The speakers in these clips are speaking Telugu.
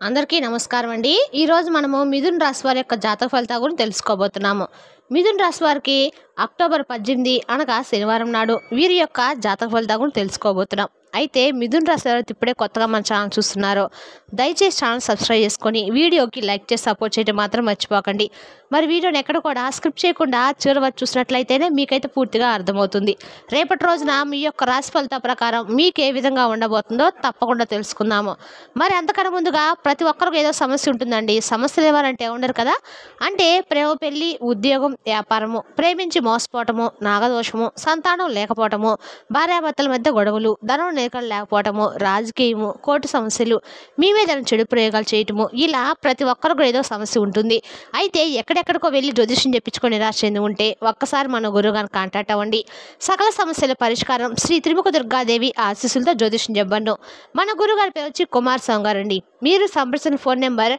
అందరికీ నమస్కారం అండి. ఈరోజు మనము మిథున రాశి వారి యొక్క జాతక ఫలితాల గురించి తెలుసుకోబోతున్నాము. మిథున రాశి వారికి అక్టోబర్ 18 అనగా శనివారం నాడు వీరి యొక్క జాతక ఫలితాల గురించి తెలుసుకోబోతున్నాం. అయితే మిథున రాశి వారు ఇప్పుడే కొత్తగా మన ఛానల్ చూస్తున్నారో దయచేసి ఛానల్ సబ్స్క్రైబ్ చేసుకొని వీడియోకి లైక్ చేసి సపోర్ట్ చేయడం మాత్రం మర్చిపోకండి. మరి వీడియోని ఎక్కడ కూడా స్క్రిప్ట్ చేయకుండా చివరి వరకు చూసినట్లయితేనే మీకైతే పూర్తిగా అర్థమవుతుంది. రేపటి రోజున మీ యొక్క రాశి ఫలితాల ప్రకారం మీకు ఏ విధంగా ఉండబోతుందో తప్పకుండా తెలుసుకుందాము. మరి అంతకన్నా ముందుగా ప్రతి ఒక్కరికి ఏదో సమస్య ఉంటుందండి. సమస్యలు ఏమనంటే ఉండరు కదా. అంటే ప్రేమ, పెళ్లి, ఉద్యోగం, వ్యాపారము, ప్రేమించి మోసపోవటము, నాగదోషము, సంతానం లేకపోవటము, భార్యాభర్తల మధ్య గొడవలు, ధనం నిలకడ లేకపోవటము, రాజకీయము, కోర్టు సమస్యలు, మీ మీద చెడు ప్రయోగాలు చేయటము, ఇలా ప్రతి ఒక్కరికి ఏదో సమస్య ఉంటుంది. అయితే ఎక్కడెక్కడికో వెళ్ళి జ్యోతిష్యం చెప్పించుకొని నిరాశ చెంది ఉంటే ఒక్కసారి మన గురువు గారిని కాంటాక్ట్ అవ్వండి. సకల సమస్యల పరిష్కారం శ్రీ త్రిముఖ దుర్గాదేవి ఆశీస్సులతో జ్యోతిష్యం చెప్పండు. మన గురువు గారి పేరు వచ్చి కుమార్ స్వామి గారు అండి. మీరు సంప్రదించిన ఫోన్ నెంబర్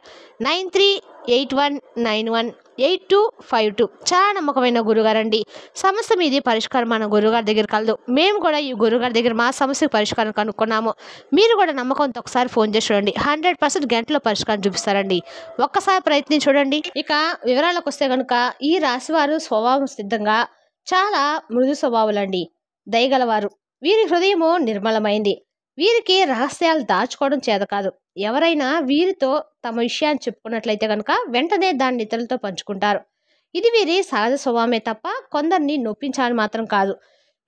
9381918252. చాలా నమ్మకమైన గురుగారండి. సమస్య మీది పరిష్కారం మన గురుగారి దగ్గర కలదు. మేము కూడా ఈ గురుగారి దగ్గర మా సమస్యకు పరిష్కారం కనుక్కున్నాము. మీరు కూడా నమ్మకంతో ఒకసారి ఫోన్ చేసి చూడండి. 100% గంటలో పరిష్కారం చూపిస్తారండి. ఒక్కసారి ప్రయత్నం చూడండి. ఇక వివరాలకు వస్తే కనుక ఈ రాశివారు స్వభావం సిద్ధంగా చాలా మృదు స్వభావాలండి. దయగలవారు. వీరి హృదయము నిర్మలమైంది. వీరికి రహస్యాలు దాచుకోవడం చేత కాదు. ఎవరైనా వీరితో తమ విషయాన్ని చెప్పుకున్నట్లయితే కనుక వెంటనే దాన్ని ఇతరులతో పంచుకుంటారు. ఇది వీరి సహజ స్వభావమే తప్ప కొందరిని నొప్పించాలని మాత్రం కాదు.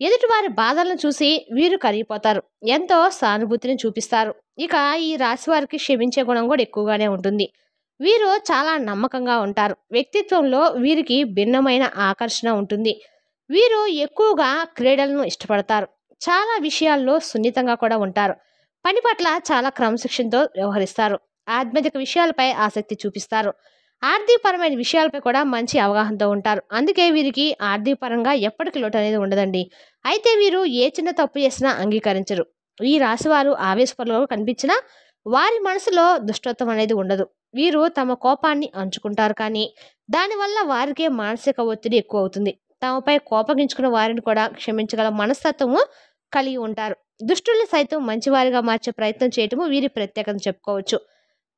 ఎదుటివారి బాధలను చూసి వీరు కరిగిపోతారు. ఎంతో సానుభూతిని చూపిస్తారు. ఇక ఈ రాశి వారికి క్షమించే గుణం కూడా ఎక్కువగానే ఉంటుంది. వీరు చాలా నమ్మకంగా ఉంటారు. వ్యక్తిత్వంలో వీరికి భిన్నమైన ఆకర్షణ ఉంటుంది. వీరు ఎక్కువగా క్రీడలను ఇష్టపడతారు. చాలా విషయాల్లో సున్నితంగా కూడా ఉంటారు. పని పట్ల చాలా క్రమశిక్షణతో వ్యవహరిస్తారు. ఆధ్యాత్మిక విషయాలపై ఆసక్తి చూపిస్తారు. ఆర్థికపరమైన విషయాలపై కూడా మంచి అవగాహనతో ఉంటారు. అందుకే వీరికి ఆర్థికపరంగా ఎప్పటికీ లోటు అనేది ఉండదండి. అయితే వీరు ఏ చిన్న తప్పు చేసినా అంగీకరించరు. ఈ రాశివారు ఆవేశపరులుగా కనిపించినా వారి మనసులో దుష్టత్వం అనేది ఉండదు. వీరు తమ కోపాన్ని అంచుకుంటారు, కానీ దానివల్ల వారికే మానసిక ఒత్తిడి ఎక్కువ అవుతుంది. తమపై కోపగించుకున్న వారిని కూడా క్షమించగల మనస్తత్వము కలిగి ఉంటారు. దుష్టుల్ని సైతం మంచివారిగా మార్చే ప్రయత్నం చేయటము వీరి ప్రత్యేకత చెప్పుకోవచ్చు.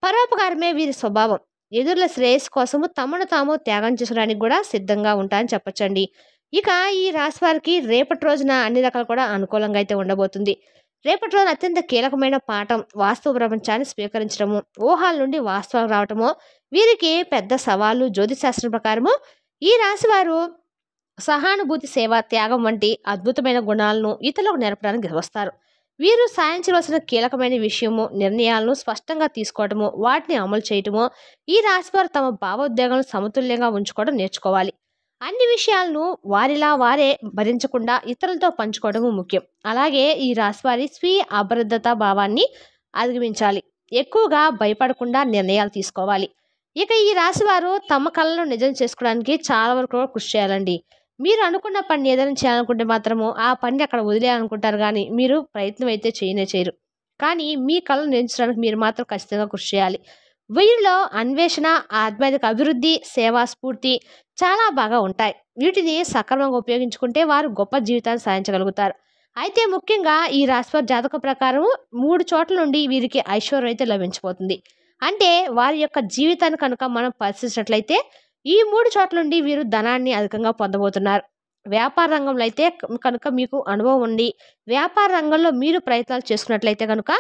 పరోపకారమే వీరి స్వభావం. ఎదురుల శ్రేయస్సు కోసము తమను తాము త్యాగం చేసుకోవడానికి కూడా సిద్ధంగా ఉంటారని చెప్పచ్చండి. ఇక ఈ రాశి వారికి రేపటి రోజున అన్ని రకాలు కూడా అనుకూలంగా అయితే ఉండబోతుంది. రేపటి రోజున అత్యంత కీలకమైన పాఠం వాస్తవ ప్రపంచాన్ని స్వీకరించడము, ఊహాల నుండి వాస్తవం రావటము వీరికి పెద్ద సవాళ్ళు. జ్యోతిశాస్త్రం ప్రకారము ఈ రాశి వారు సహానుభూతి, సేవ, త్యాగం వంటి అద్భుతమైన గుణాలను ఇతరులకు నేర్పడానికి వస్తారు. వీరు సాధించవలసిన కీలకమైన విషయము, నిర్ణయాలను స్పష్టంగా తీసుకోవటము, వాటిని అమలు చేయటము ఈ రాశివారు తమ భావోద్వేగాలను సమతుల్యంగా ఉంచుకోవడం నేర్చుకోవాలి. అన్ని విషయాలను వారిలా వారే భరించకుండా ఇతరులతో పంచుకోవడము ముఖ్యం. అలాగే ఈ రాశివారి స్వీయ అభద్రతా భావాన్ని అధిగమించాలి. ఎక్కువగా భయపడకుండా నిర్ణయాలు తీసుకోవాలి. ఇక ఈ రాశివారు తమ కళలను నిజం చేసుకోవడానికి చాలా వరకు కూడా కృషి చేయాలండి. మీరు అనుకున్న పని ఏదైనా చేయాలనుకుంటే మాత్రము ఆ పని అక్కడ వదిలేయాలనుకుంటారు, కానీ మీరు ప్రయత్నం అయితే చేయరు. కానీ మీ కళను నెరవేర్చడానికి మీరు మాత్రం ఖచ్చితంగా కృషి చేయాలి. వీరిలో అన్వేషణ, ఆధ్యాత్మిక అభివృద్ధి, సేవా స్ఫూర్తి చాలా బాగా ఉంటాయి. వీటిని సక్రమంగా ఉపయోగించుకుంటే వారు గొప్ప జీవితాన్ని సాధించగలుగుతారు. అయితే ముఖ్యంగా ఈ రాశివారి జాతక ప్రకారం 3 చోట్ల నుండి వీరికి ఐశ్వర్యం అయితే లభించబోతుంది. అంటే వారి యొక్క జీవితాన్ని కనుక మనం పరిశీలించినట్లయితే ఈ 3 చోట్ల నుండి వీరు ధనాన్ని అధికంగా పొందబోతున్నారు. వ్యాపార రంగంలో అయితే కనుక మీకు అనుభవం ఉండి వ్యాపార రంగంలో మీరు ప్రయత్నాలు చేసుకున్నట్లయితే కనుక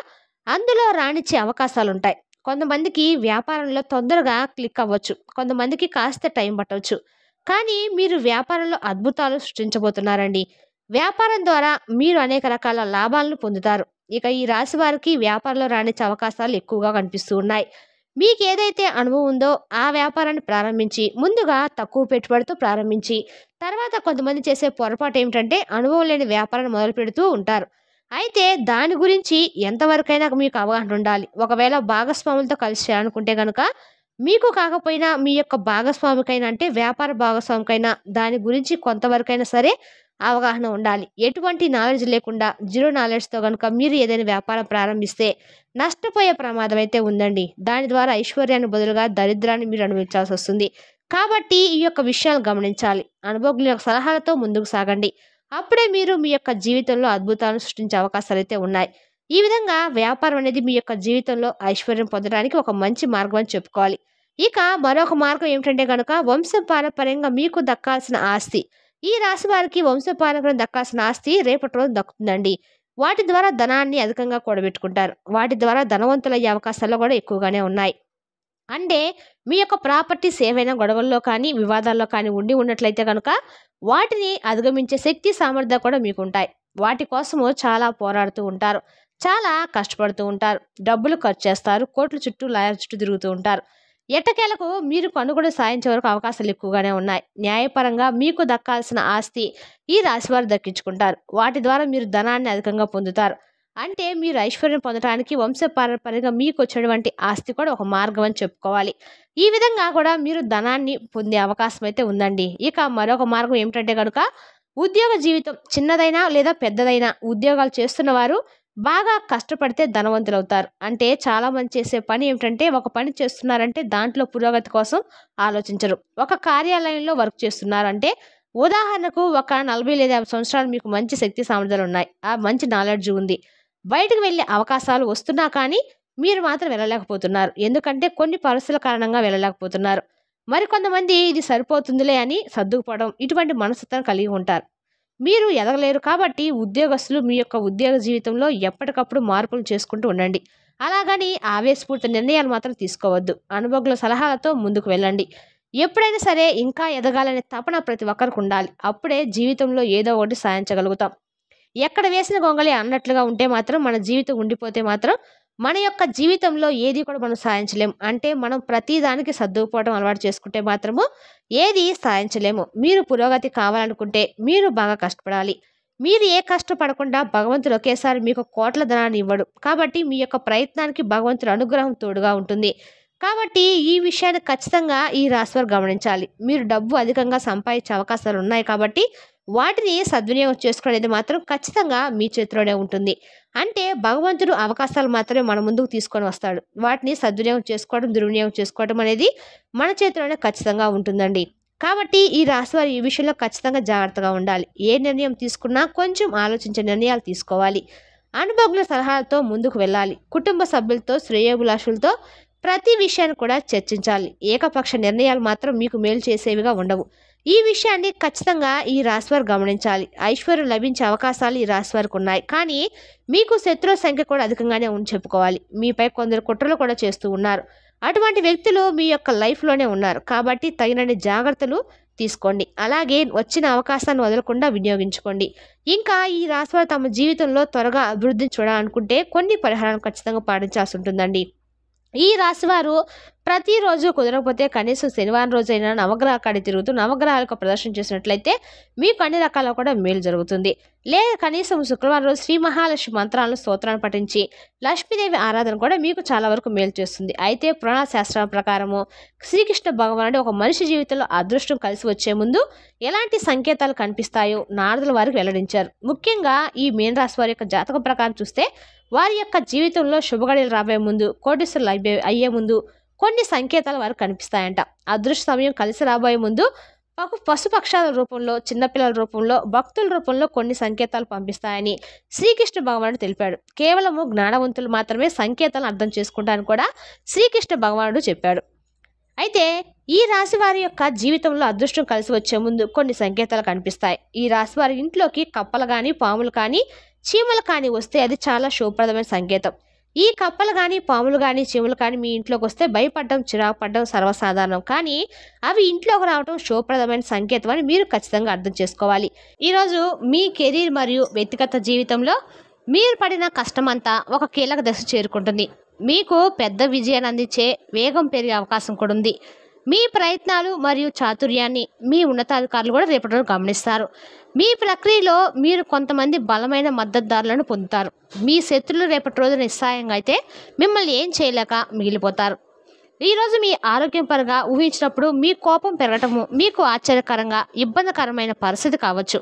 అందులో రాణించే అవకాశాలు ఉంటాయి. కొంతమందికి వ్యాపారంలో తొందరగా క్లిక్ అవ్వచ్చు, కొంతమందికి కాస్త టైం పట్టవచ్చు. కానీ మీరు వ్యాపారంలో అద్భుతాలు సృష్టించబోతున్నారండి. వ్యాపారం ద్వారా మీరు అనేక రకాల లాభాలను పొందుతారు. ఇక ఈ రాశి వారికి వ్యాపారంలో రాణించే అవకాశాలు ఎక్కువగా కనిపిస్తూ ఉన్నాయి. మీకు ఏదైతే అనుభవం ఉందో ఆ వ్యాపారాన్ని ప్రారంభించి ముందుగా తక్కువ పెట్టుబడితో ప్రారంభించి తర్వాత కొంతమంది చేసే పొరపాటు ఏమిటంటే అనుభవం లేని వ్యాపారాన్ని మొదలు పెడుతూ ఉంటారు. అయితే దాని గురించి ఎంతవరకైనా మీకు అవగాహన ఉండాలి. ఒకవేళ భాగస్వాములతో కలిసి చేయాలనుకుంటే కనుక మీకు కాకపోయినా మీ యొక్క భాగస్వామికైనా, అంటే వ్యాపార భాగస్వామికైనా దాని గురించి కొంతవరకైనా సరే అవగాహన ఉండాలి. ఎటువంటి నాలెడ్జ్ లేకుండా జీరో నాలెడ్జ్తో కనుక మీరు ఏదైనా వ్యాపారం ప్రారంభిస్తే నష్టపోయే ప్రమాదం అయితే ఉందండి. దాని ద్వారా ఐశ్వర్యాన్ని బదులుగా దరిద్రాన్ని మీరు అనుభవించాల్సి వస్తుంది. కాబట్టి ఈ యొక్క విషయాలు గమనించాలి. అనుభవజ్ఞుల యొక్క సలహాలతో ముందుకు సాగండి. అప్పుడే మీరు మీ యొక్క జీవితంలో అద్భుతాలను సృష్టించే అవకాశాలు అయితే ఉన్నాయి. ఈ విధంగా వ్యాపారం అనేది మీ యొక్క జీవితంలో ఐశ్వర్యం పొందడానికి ఒక మంచి మార్గం అని చెప్పుకోవాలి. ఇక మరొక మార్గం ఏమిటంటే గనుక వంశపారంపర్యంగా మీకు దక్కాల్సిన ఆస్తి. ఈ రాశి వారికి వంశపారంపర్యంగా దక్కాల్సిన ఆస్తి రేపటి రోజు దక్కుతుందండి. వాటి ద్వారా ధనాన్ని అధికంగా కూడబెట్టుకుంటారు. వాటి ద్వారా ధనవంతులయ్యే అవకాశాలు కూడా ఎక్కువగానే ఉన్నాయి. అంటే మీ యొక్క ప్రాపర్టీస్ ఏవైనా గొడవల్లో కానీ, వివాదాల్లో కానీ ఉన్నట్లయితే గనుక వాటిని అధిగమించే శక్తి, సామర్థ్యం కూడా మీకుంటాయి. వాటి కోసము చాలా పోరాడుతూ ఉంటారు. చాలా కష్టపడుతూ ఉంటారు. డబ్బులు ఖర్చు చేస్తారు. కోట్ల చుట్టూ, లాయర్ చుట్టూ తిరుగుతూ ఉంటారు. ఎట్టకేలకు మీరు కనుగొని సాధించే వరకు అవకాశాలు ఎక్కువగానే ఉన్నాయి. న్యాయపరంగా మీకు దక్కాల్సిన ఆస్తి ఈ రాశివారు దక్కించుకుంటారు. వాటి ద్వారా మీరు ధనాన్ని అధికంగా పొందుతారు. అంటే మీరు ఐశ్వర్యం పొందడానికి వంశపారంపర్యంగా మీకు వచ్చినటువంటి ఆస్తి కూడా ఒక మార్గం అని చెప్పుకోవాలి. ఈ విధంగా కూడా మీరు ధనాన్ని పొందే అవకాశం అయితే ఉందండి. ఇక మరొక మార్గం ఏమిటంటే కనుక ఉద్యోగ జీవితం చిన్నదైనా లేదా పెద్దదైనా ఉద్యోగాలు చేస్తున్న వారు బాగా కష్టపడితే ధనవంతులవుతారు. అంటే చాలా మంది చేసే పని ఏమిటంటే ఒక పని చేస్తున్నారంటే దాంట్లో పురోగతి కోసం ఆలోచించరు. ఒక కార్యాలయంలో వర్క్ చేస్తున్నారంటే ఉదాహరణకు ఒక 40 లేదా 50 సంవత్సరాలు మీకు మంచి శక్తి సామర్థ్యాలు ఉన్నాయి. ఆ మంచి నాలెడ్జ్ ఉంది. బయటకు వెళ్ళే అవకాశాలు వస్తున్నా కానీ మీరు మాత్రం వెళ్ళలేకపోతున్నారు. ఎందుకంటే కొన్ని పరిస్థితుల కారణంగా వెళ్ళలేకపోతున్నారు. మరికొంతమంది ఇది సరిపోతుందిలే అని సర్దుకుపోవడం ఇటువంటి మనస్తత్వం కలిగి ఉంటారు. మీరు ఎదగలేరు కాబట్టి ఉద్యోగస్తులు మీ యొక్క ఉద్యోగ జీవితంలో ఎప్పటికప్పుడు మార్పులు చేసుకుంటూ ఉండండి. అలాగని ఆవేశపూరిత నిర్ణయాలు మాత్రం తీసుకోవద్దు. అనుభవజ్ఞుల సలహాలతో ముందుకు వెళ్ళండి. ఎప్పుడైనా సరే ఇంకా ఎదగాలనే తపన ప్రతి ఒక్కరికి ఉండాలి. అప్పుడే జీవితంలో ఏదో ఒకటి సాధించగలుగుతాం. ఎక్కడ వేసిన గొంగళి అన్నట్లుగా ఉంటే మాత్రం మన జీవితం ఉండిపోతే మాత్రం మన యొక్క జీవితంలో ఏది కూడా మనం సాధించలేము. అంటే మనం ప్రతి దానికి సర్దుకుపోవడం అలవాటు చేసుకుంటే మాత్రము ఏది సాధించలేము. మీరు పురోగతి కావాలనుకుంటే మీరు బాగా కష్టపడాలి. మీరు ఏ కష్టపడకుండా భగవంతుడు ఒకేసారి మీకు కోట్ల ధనాన్ని ఇవ్వడు. కాబట్టి మీ యొక్క ప్రయత్నానికి భగవంతుడి అనుగ్రహం తోడుగా ఉంటుంది. కాబట్టి ఈ విషయాన్ని ఖచ్చితంగా ఈ రాశివారు గమనించాలి. మీరు డబ్బు అధికంగా సంపాదించే అవకాశాలు ఉన్నాయి కాబట్టి వాటిని సద్వినియోగం చేసుకునేది మాత్రం ఖచ్చితంగా మీ చేతిలోనే ఉంటుంది. అంటే భగవంతుడు అవకాశాలు మాత్రమే మన ముందుకు తీసుకొని వస్తాడు. వాటిని సద్వినియోగం చేసుకోవడం, దుర్వినియోగం చేసుకోవడం అనేది మన చేతిలోనే ఖచ్చితంగా ఉంటుందండి. కాబట్టి ఈ రాశివారు ఈ విషయంలో ఖచ్చితంగా జాగ్రత్తగా ఉండాలి. ఏ నిర్ణయం తీసుకున్నా కొంచెం ఆలోచించే నిర్ణయాలు తీసుకోవాలి. అనుభవజ్ఞుల సలహాలతో ముందుకు వెళ్ళాలి. కుటుంబ సభ్యులతో, శ్రేయోభిలాషులతో ప్రతి విషయాన్ని కూడా చర్చించాలి. ఏకపక్ష నిర్ణయాలు మాత్రం మీకు మేలు చేసేవిగా ఉండవు. ఈ విషయాన్ని ఖచ్చితంగా ఈ రాశివారు గమనించాలి. ఐశ్వర్యం లభించే అవకాశాలు ఈ రాశివారికి ఉన్నాయి. కానీ మీకు శత్రువుల సంఖ్య కూడా అధికంగానే చెప్పుకోవాలి. మీపై కొందరు కుట్రలు కూడా చేస్తూ ఉన్నారు. అటువంటి వ్యక్తులు మీ యొక్క లైఫ్లోనే ఉన్నారు. కాబట్టి తగినన్ని జాగ్రత్తలు తీసుకోండి. అలాగే వచ్చిన అవకాశాన్ని వదలకుండా వినియోగించుకోండి. ఇంకా ఈ రాశివారు తమ జీవితంలో త్వరగా అభివృద్ధిని చూడాలనుకుంటే కొన్ని పరిహారాలను ఖచ్చితంగా పాటించాల్సి ఉంటుందండి. ఈ రాశివారు ప్రతిరోజు కుదరకపోతే కనీసం శనివారం రోజైనా నవగ్రహ కాడి తిరుగుతూ నవగ్రహాలకు ప్రదర్శన చేసినట్లయితే మీకు అన్ని రకాల కూడా మేలు జరుగుతుంది. లేదా కనీసం శుక్రవారం రోజు శ్రీ మహాలక్ష్మి మంత్రాలను, స్తోత్రాన్ని పఠించి లక్ష్మీదేవి ఆరాధన కూడా మీకు చాలా వరకు మేలు చేస్తుంది. అయితే పురాణ శాస్త్రాల ప్రకారము శ్రీకృష్ణ భగవానుడు ఒక మనిషి జీవితంలో అదృష్టం కలిసి వచ్చే ముందు ఎలాంటి సంకేతాలు కనిపిస్తాయో నారదుల వారికి వెల్లడించారు. ముఖ్యంగా ఈ మీన రాశి వారి యొక్క జాతక ప్రకారం చూస్తే వారి యొక్క జీవితంలో శుభగడియలు రాబోయే ముందు, కోటీశ్వరులు అయ్యే ముందు కొన్ని సంకేతాలు వారికి కనిపిస్తాయంట. అదృష్ట సమయం కలిసి రాబోయే ముందు పశుపక్షాల రూపంలో, చిన్నపిల్లల రూపంలో, భక్తుల రూపంలో కొన్ని సంకేతాలు పంపిస్తాయని శ్రీకృష్ణ భగవానుడు తెలిపాడు. కేవలము జ్ఞానవంతులు మాత్రమే సంకేతాలను అర్థం చేసుకుంటారని కూడా శ్రీకృష్ణ భగవానుడు చెప్పాడు. అయితే ఈ రాశి వారి యొక్క జీవితంలో అదృష్టం కలిసి వచ్చే ముందు కొన్ని సంకేతాలు కనిపిస్తాయి. ఈ రాశి వారి ఇంట్లోకి కప్పలు కానీ, పాములు కానీ, చీమలు కానీ వస్తే అది చాలా శుభప్రదమైన సంకేతం. ఈ కప్పలు కానీ, పాములు కానీ, చీమలు కానీ మీ ఇంట్లోకి వస్తే భయపడడం, చిరాకు పడడం సర్వసాధారణం. కానీ అవి ఇంట్లోకి రావడం శుభప్రదమైన సంకేతం అని మీరు ఖచ్చితంగా అర్థం చేసుకోవాలి. ఈరోజు మీ కెరీర్ మరియు వ్యక్తిగత జీవితంలో మీరు పడిన కష్టమంతా ఒక కీలక దశ చేరుకుంటుంది. మీకు పెద్ద విజయాన్ని అందించే వేగం పెరిగే అవకాశం కూడా ఉంది. మీ ప్రయత్నాలు మరియు చాతుర్యాన్ని మీ ఉన్నతాధికారులు కూడా రేపటి రోజు గమనిస్తారు. మీ ప్రక్రియలో మీరు కొంతమంది బలమైన మద్దతుదారులను పొందుతారు. మీ శత్రులు రేపటి రోజు నిస్సాయంగా అయితే మిమ్మల్ని ఏం చేయలేక మిగిలిపోతారు. ఈరోజు మీ ఆరోగ్యం పరంగా ఊహించినప్పుడు మీ కోపం పెరగటము మీకు ఆశ్చర్యకరంగా ఇబ్బందికరమైన పరిస్థితి కావచ్చు.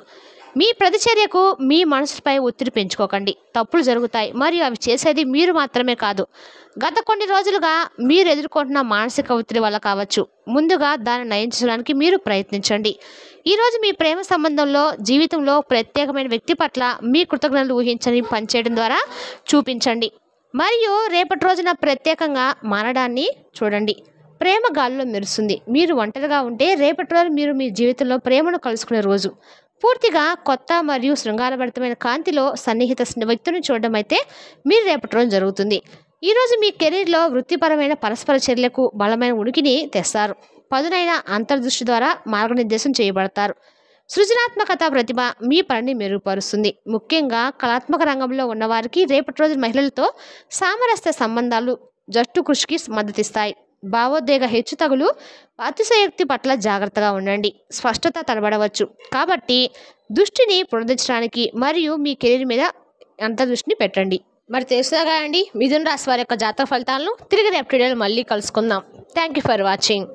మీ ప్రతిచర్యకు మీ మనసుపై ఒత్తిడి పెంచుకోకండి. తప్పులు జరుగుతాయి మరియు అవి చేసేది మీరు మాత్రమే కాదు. గత కొన్ని రోజులుగా మీరు ఎదుర్కొంటున్న మానసిక ఒత్తిడి వల్ల కావచ్చు. ముందుగా దాన్ని నయించడానికి మీరు ప్రయత్నించండి. ఈరోజు మీ ప్రేమ సంబంధంలో జీవితంలో ప్రత్యేకమైన వ్యక్తి పట్ల మీ కృతజ్ఞతలు ఊహించని పనిచేయడం ద్వారా చూపించండి. మరియు రేపటి రోజున ప్రత్యేకంగా మారడాన్ని చూడండి. ప్రేమ గాలిలో మెరుస్తుంది. మీరు ఒంటరిగా ఉంటే రేపటి రోజు మీరు మీ జీవితంలో ప్రేమను కలుసుకునే రోజు. పూర్తిగా కొత్త మరియు శృంగారభరితమైన కాంతిలో సన్నిహిత వ్యక్తిని చూడడం అయితే మీరు రేపటి రోజు జరుగుతుంది. ఈరోజు మీ కెరీర్లో వృత్తిపరమైన పరస్పర చర్యలకు బలమైన ఉనికిని తెస్తారు. పదునైన అంతర్దృష్టి ద్వారా మార్గనిర్దేశం చేయబడతారు. సృజనాత్మకత ప్రతిభ మీ పనిని మెరుగుపరుస్తుంది. ముఖ్యంగా కళాత్మక రంగంలో ఉన్నవారికి రేపటి రోజు మహిళలతో సామరస్య సంబంధాలు జట్టు కృషికి మద్దతిస్తాయి. భావోద్వేగ హెచ్చుతగులు అతిశయోక్తి పట్ల జాగ్రత్తగా ఉండండి. స్పష్టత తడబడవచ్చు కాబట్టి దృష్టిని పునరుద్ధరించడానికి మరియు మీ కెరీర్ మీద అంతర్దృష్టిని పెట్టండి. మరి తెలుసుగా అండి మిథున రాశి వారి యొక్క జాతక ఫలితాలను తిరిగి రేపటి వీడియోలో మళ్ళీ కలుసుకుందాం. Thank you for watching.